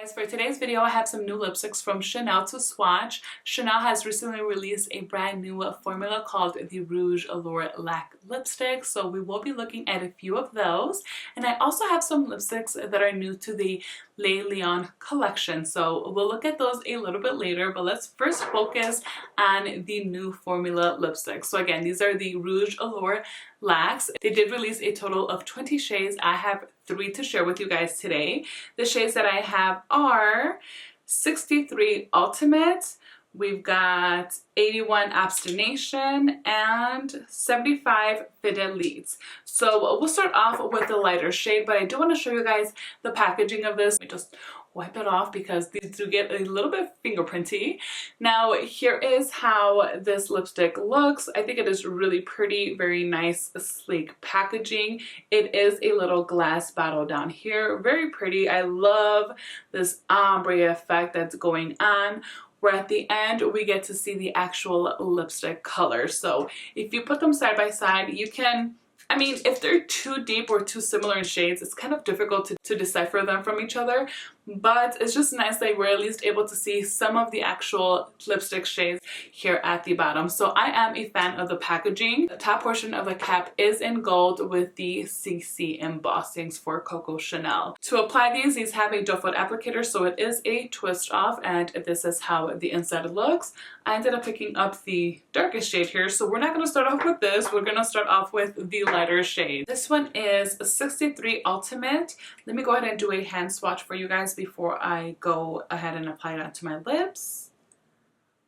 Guys, for today's video I have some new lipsticks from Chanel to swatch. Chanel has recently released a brand new formula called the Rouge Allure Laques lipstick, so we will be looking at a few of those. And I also have some lipsticks that are new to the Le Leon collection, so we'll look at those a little bit later, but let's first focus on the new formula lipsticks. So again, these are the Rouge Allure Laques. They did release a total of 20 shades. I have 3 to share with you guys today. The shades that I have are 63 Ultimate, we've got 81 Abstination, and 75 Fidelites. So we'll start off with the lighter shade, but I do want to show you guys the packaging of this. Let me just wipe it off because these do get a little bit fingerprinty. Now here is how this lipstick looks. I think it is really pretty, very nice, sleek packaging. It is a little glass bottle down here, very pretty. I love this ombre effect that's going on, where at the end we get to see the actual lipstick color. So if you put them side by side, you can, I mean, if they're too deep or too similar in shades, it's kind of difficult to decipher them from each other, but it's just nice that we're at least able to see some of the actual lipstick shades here at the bottom. So I am a fan of the packaging. The top portion of the cap is in gold with the CC embossings for Coco Chanel. To apply these have a doe foot applicator, so it is a twist off, and this is how the inside looks. I ended up picking up the darkest shade here, so we're not going to start off with this. We're going to start off with the lighter shade. This one is 63 Ultimate. Let me go ahead and do a hand swatch for you guys before I go ahead and apply it onto my lips.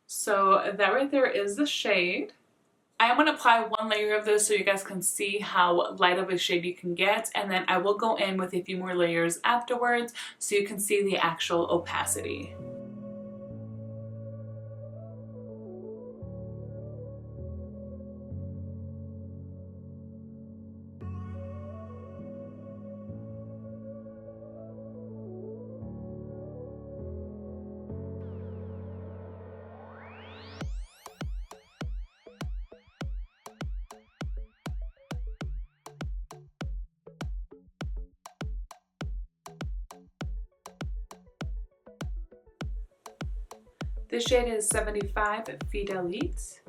So that right there is the shade. I am going to apply one layer of this so you guys can see how light of a shade you can get, and then I will go in with a few more layers afterwards so you can see the actual opacity. This shade is 75 Fidelites.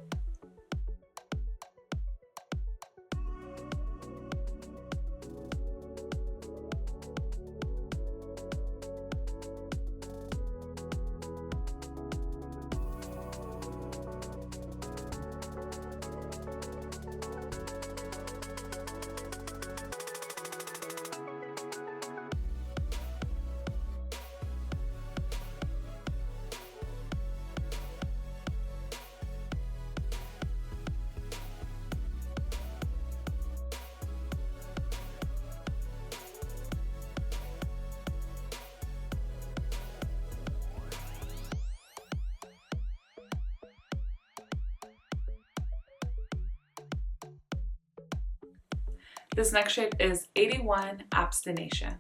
This next shade is 81 Abstination.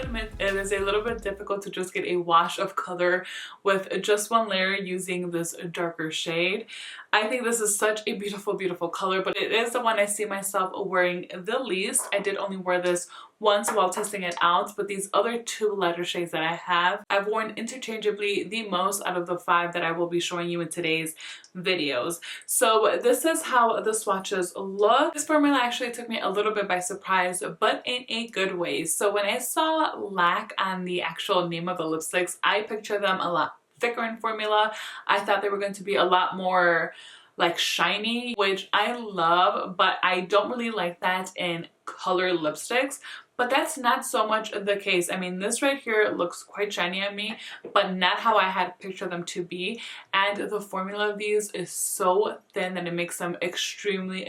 Admit it is a little bit difficult to just get a wash of color with just one layer using this darker shade. I think this is such a beautiful color, but it is the one I see myself wearing the least. I did only wear this once while testing it out, but these other 2 lighter shades that I have, I've worn interchangeably the most out of the 5 that I will be showing you in today's videos. So this is how the swatches look. This formula actually took me a little bit by surprise, but in a good way. So when I saw Laque on the actual name of the lipsticks, I pictured them a lot thicker in formula. I thought they were going to be a lot more like shiny, which I love, but I don't really like that in color lipsticks. But that's not so much the case. I mean, this right here looks quite shiny on me, but not how I had pictured them to be. And the formula of these is so thin that it makes them extremely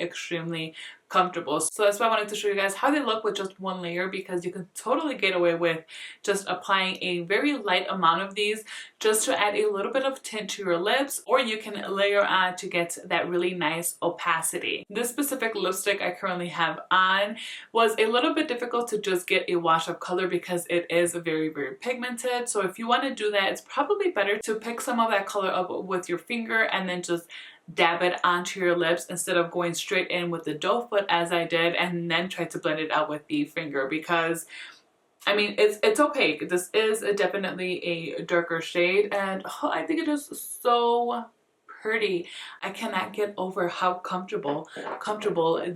comfortable. So that's why I wanted to show you guys how they look with just one layer, because you can totally get away with just applying a very light amount of these just to add a little bit of tint to your lips, or you can layer on to get that really nice opacity. This specific lipstick I currently have on was a little bit difficult to just get a wash of color because it is very, very pigmented. So if you want to do that, it's probably better to pick some of that color up with your finger and then just dab it onto your lips instead of going straight in with the doe foot as I did and then try to blend it out with the finger, because I mean, it's opaque. This is definitely a darker shade, and oh, I think it is so pretty. I cannot get over how comfortable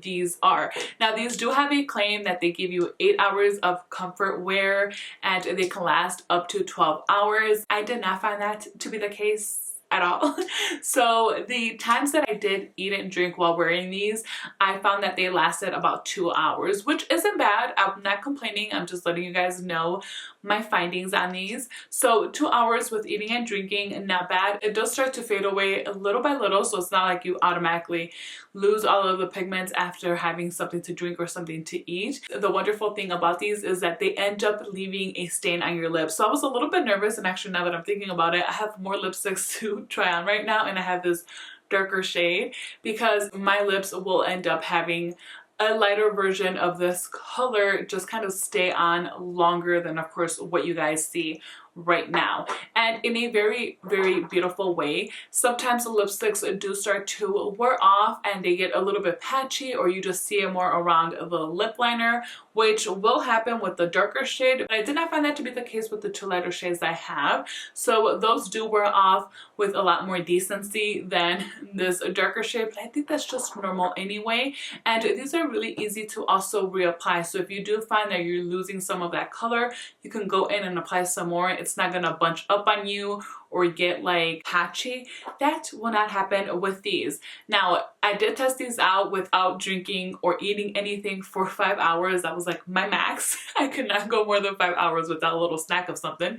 these are. Now, these do have a claim that they give you 8 hours of comfort wear and they can last up to 12 hours. I did not find that to be the case at all. So the times that I did eat and drink while wearing these, I found that they lasted about 2 hours, which isn't bad. I'm not complaining. I'm just letting you guys know my findings on these. So 2 hours with eating and drinking, not bad. It does start to fade away little by little, so it's not like you automatically lose all of the pigments after having something to drink or something to eat. The wonderful thing about these is that they end up leaving a stain on your lips. So I was a little bit nervous, and actually now that I'm thinking about it, I have more lipsticks to try on right now, and I have this darker shade because my lips will end up having a lighter version of this color just kind of stay on longer than, of course, what you guys see right now, and in a very, very beautiful way. Sometimes the lipsticks do start to wear off and they get a little bit patchy, or you just see it more around the lip liner, which will happen with the darker shade, but I did not find that to be the case with the two lighter shades I have. So those do wear off with a lot more decency than this darker shade, but I think that's just normal anyway. And these are really easy to also reapply. So if you do find that you're losing some of that color, you can go in and apply some more. It's not gonna bunch up on you or get like patchy. That will not happen with these. Now, I did test these out without drinking or eating anything for 5 hours. That was like my max. I could not go more than 5 hours without a little snack of something.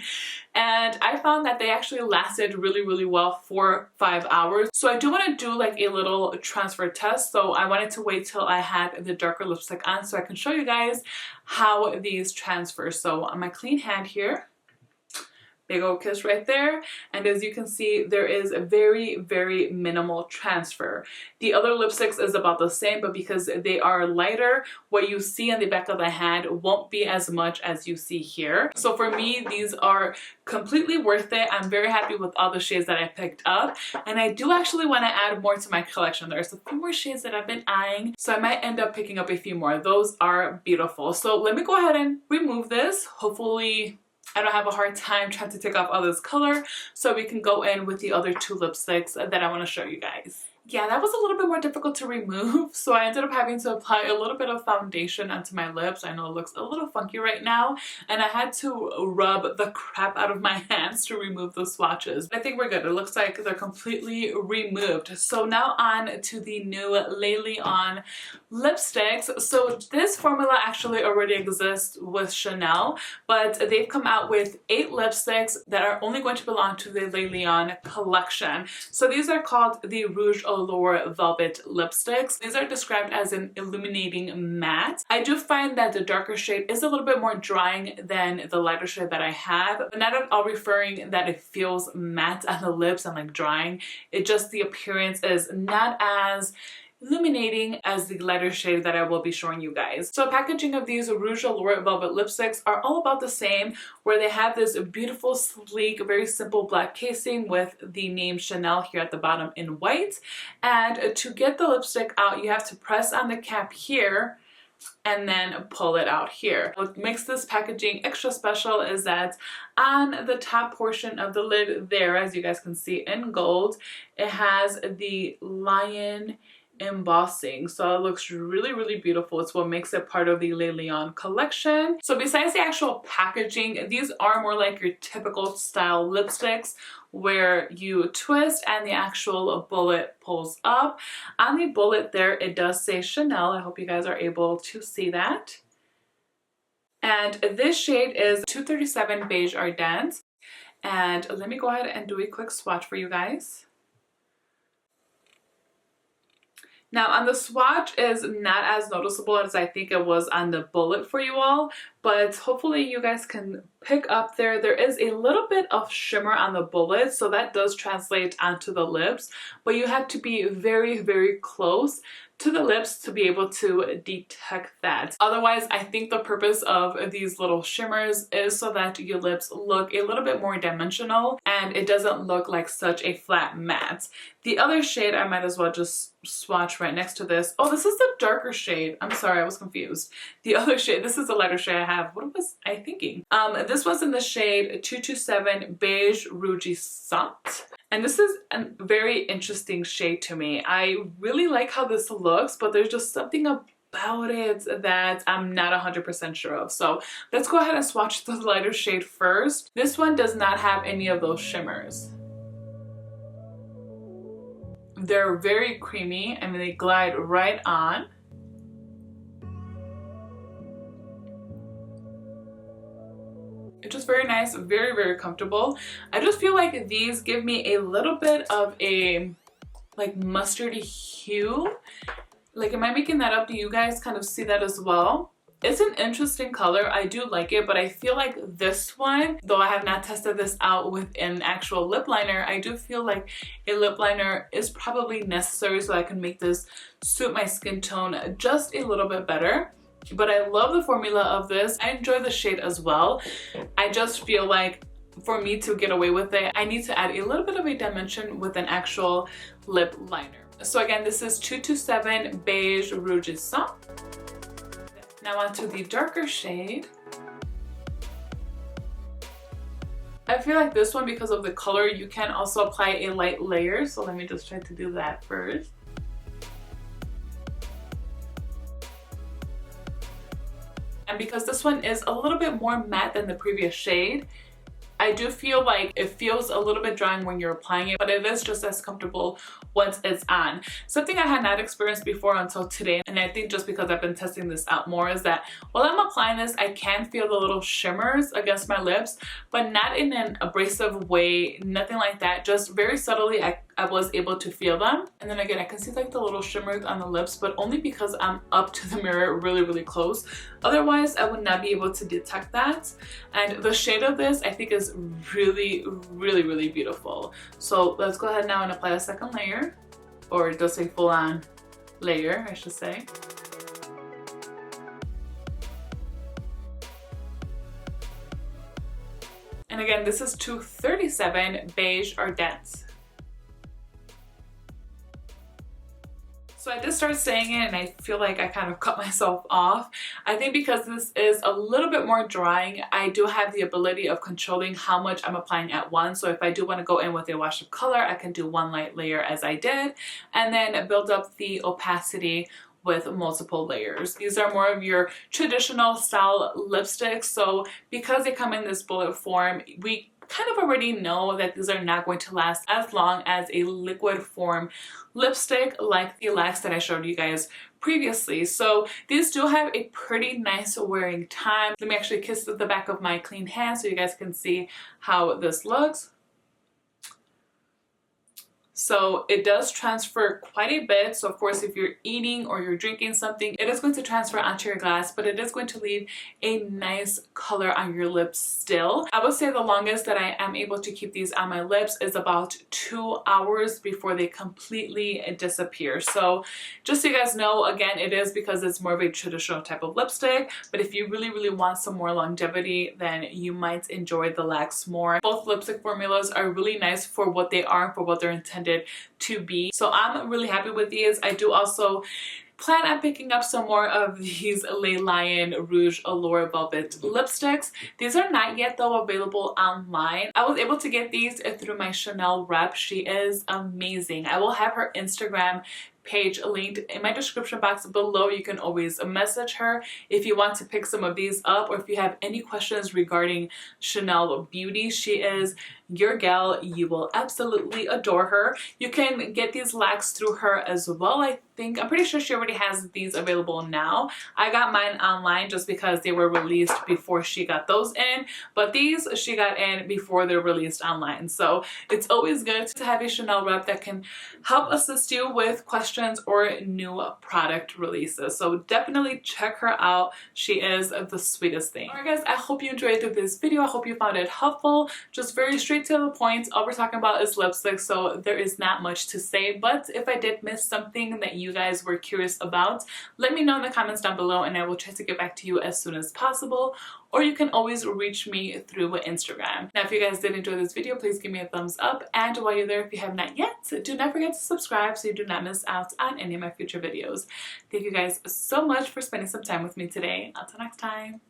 And I found that they actually lasted really, really well for 5 hours. So I do want to do like a little transfer test. So I wanted to wait till I had the darker lipstick on so I can show you guys how these transfer. So on my clean hand here, big old kiss right there, and as you can see, there is a very, very minimal transfer. The other lipsticks is about the same, but because they are lighter, what you see on the back of the hand won't be as much as you see here. So for me, these are completely worth it. I'm very happy with all the shades that I picked up, and I do actually want to add more to my collection. There's a few more shades that I've been eyeing, so I might end up picking up a few more. Those are beautiful. So let me go ahead and remove this. Hopefully I don't have a hard time trying to take off all this color, so we can go in with the other two lipsticks that I want to show you guys. Yeah, that was a little bit more difficult to remove, so I ended up having to apply a little bit of foundation onto my lips. I know it looks a little funky right now, and I had to rub the crap out of my hands to remove the swatches. I think we're good. It looks like they're completely removed. So now on to the new Le Lion lipsticks. So this formula actually already exists with Chanel, but they've come out with 8 lipsticks that are only going to belong to the Le Lion collection. So these are called the Rouge Allure Velvet lipsticks. These are described as an illuminating matte. I do find that the darker shade is a little bit more drying than the lighter shade that I have, but not at all referring that it feels matte on the lips and like drying. It just, the appearance is not as illuminating as the lighter shade that I will be showing you guys. So packaging of these Rouge Allure Velvet lipsticks are all about the same, where they have this beautiful, sleek, very simple black casing with the name Chanel here at the bottom in white. And to get the lipstick out, you have to press on the cap here and then pull it out here. What makes this packaging extra special is that on the top portion of the lid there, as you guys can see in gold, it has the lion embossing, so it looks really, really beautiful. It's what makes it part of the Le Lion collection. So besides the actual packaging, these are more like your typical style lipsticks where you twist and the actual bullet pulls up. On the bullet there, it does say Chanel. I hope you guys are able to see that. And this shade is 237 Beige Ardent. And let me go ahead and do a quick swatch for you guys. Now on the swatch is not as noticeable as I think it was on the bullet for you all, but hopefully you guys can pick up there. There is a little bit of shimmer on the bullet, so that does translate onto the lips, but you have to be very, very close to the lips to be able to detect that. Otherwise, I think the purpose of these little shimmers is so that your lips look a little bit more dimensional and it doesn't look like such a flat matte. The other shade, I might as well just swatch right next to this. Oh, this is the darker shade. I'm sorry, I was confused. The other shade, this is the lighter shade I have. What was I thinking? This was in the shade 227 Beige Rouge. And this is a very interesting shade to me. I really like how this looks, but there's just something about it that I'm not 100% sure of. So let's go ahead and swatch the lighter shade first. This one does not have any of those shimmers. They're very creamy and they glide right on. It's just very nice, very, very comfortable. I just feel like these give me a little bit of a like mustardy hue. Like, am I making that up? Do you guys kind of see that as well? It's an interesting color. I do like it, but I feel like this one, though I have not tested this out with an actual lip liner, I do feel like a lip liner is probably necessary so I can make this suit my skin tone just a little bit better. But I love the formula of this. I enjoy the shade as well. I just feel like for me to get away with it, I need to add a little bit of a dimension with an actual lip liner. So again, this is 227 Beige Rouge Allure. Now onto the darker shade. I feel like this one, because of the color, you can also apply a light layer. So let me just try to do that first. And because this one is a little bit more matte than the previous shade, I do feel like it feels a little bit drying when you're applying it, but it is just as comfortable once it's on. Something I had not experienced before until today, and I think just because I've been testing this out more, is that while I'm applying this, I can feel the little shimmers against my lips, but not in an abrasive way, nothing like that. Just very subtly, I was able to feel them. And then again, I can see like the little shimmers on the lips, but only because I'm up to the mirror really, really close. Otherwise, I would not be able to detect that. And the shade of this, I think, is really, really, really beautiful. So let's go ahead now and apply a second layer, or just a full-on layer, I should say. And again, this is 237 Beige Ardente. So I did start saying it and I feel like I kind of cut myself off. I think because this is a little bit more drying, I do have the ability of controlling how much I'm applying at once. So if I do want to go in with a wash of color, I can do one light layer as I did, and then build up the opacity with multiple layers. These are more of your traditional style lipsticks. So because they come in this bullet form, we kind of already know that these are not going to last as long as a liquid form lipstick like the Laques that I showed you guys previously. So these do have a pretty nice wearing time. Let me actually kiss the back of my clean hand so you guys can see how this looks. So it does transfer quite a bit. So of course, if you're eating or you're drinking something, it is going to transfer onto your glass, but it is going to leave a nice color on your lips still. I would say the longest that I am able to keep these on my lips is about 2 hours before they completely disappear. So just so you guys know, again, it is because it's more of a traditional type of lipstick, but if you really, really want some more longevity, then you might enjoy the Laques more. Both lipstick formulas are really nice for what they are, for what they're intended to be. So I'm really happy with these. I do also plan on picking up some more of these Le Lion Rouge Allure Velvet lipsticks. These are not yet though available online. I was able to get these through my Chanel rep. She is amazing. I will have her Instagram page linked in my description box below. You can always message her if you want to pick some of these up, or if you have any questions regarding Chanel beauty. She is your gal, you will absolutely adore her. You can get these Laques through her as well. I'm pretty sure she already has these available now. I got mine online just because they were released before she got those in, but these she got in before they're released online. So it's always good to have a Chanel rep that can help assist you with questions or new product releases. So definitely check her out. She is the sweetest thing. Alright guys, I hope you enjoyed this video. I hope you found it helpful. Just very straight to the point. All we're talking about is lipstick, so there is not much to say, but if I did miss something that you guys were curious about, let me know in the comments down below and I will try to get back to you as soon as possible. Or you can always reach me through Instagram. Now, if you guys did enjoy this video, please give me a thumbs up. And while you're there, if you have not yet, do not forget to subscribe so you do not miss out on any of my future videos. Thank you guys so much for spending some time with me today. Until next time.